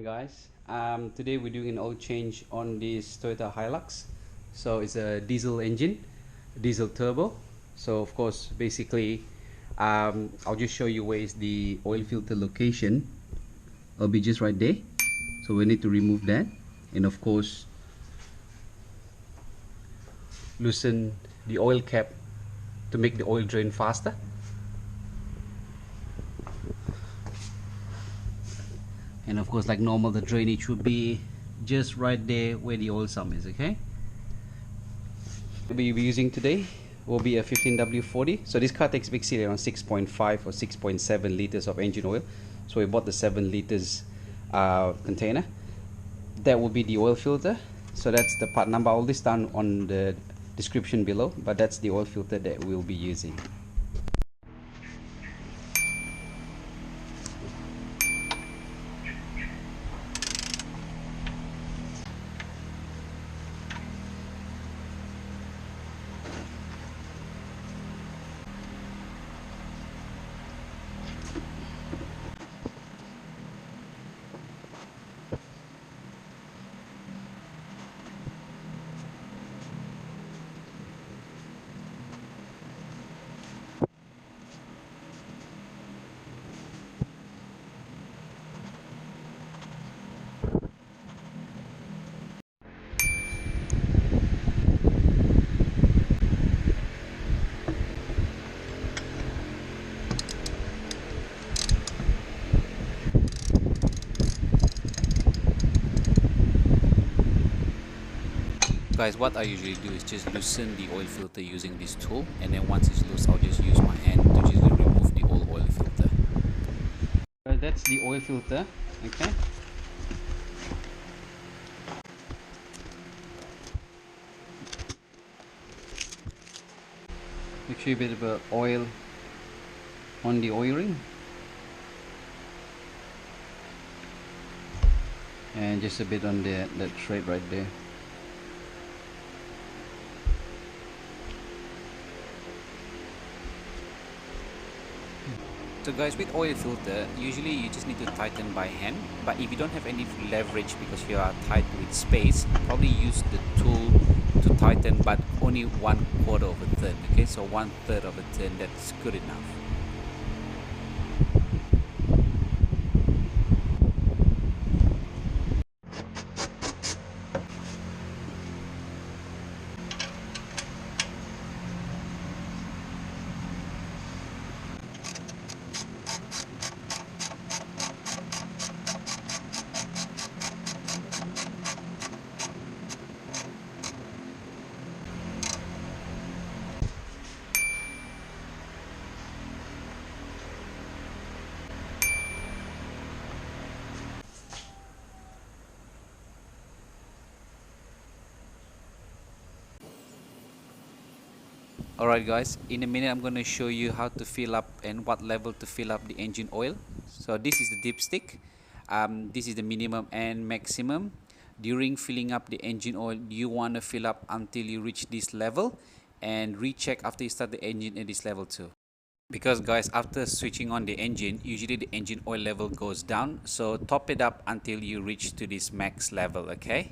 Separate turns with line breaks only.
morning, guys. Today we're doing an oil change on this Toyota Hilux. So it's a diesel engine, diesel turbo. So of course, basically, I'll just show you where is the oil filter location. It'll be just right there. So we need to remove that, and of course, loosen the oil cap to make the oil drain faster. And of course, like normal, the drainage would be just right there where the oil sump is. Okay, we'll be using today will be a 15W40. So this car takes basically around 6.5 or 6.7 liters of engine oil. So we bought the 7 liters container. That will be the oil filter. So that's the part number. I'll list down on the description below, but that's the oil filter that we'll be using. Guys, what I usually do is just loosen the oil filter using this tool, and then once it's loose, I'll just use my hand to just remove the old oil filter. That's the oil filter. Okay. Make sure a bit of oil on the oil ring, and just a bit on that thread right there. So guys, with oil filter, usually you just need to tighten by hand, but if you don't have any leverage because you are tight with space, probably use the tool to tighten, but only 1/4 of a turn. Okay, so 1/3 of a turn, that's good enough. Alright guys, in a minute I'm going to show you how to fill up and what level to fill up the engine oil. So this is the dipstick. This is the minimum and maximum. During filling up the engine oil, you want to fill up until you reach this level, and recheck after you start the engine at this level too. Because guys, after switching on the engine, usually the engine oil level goes down, so top it up until you reach to this max level. Okay.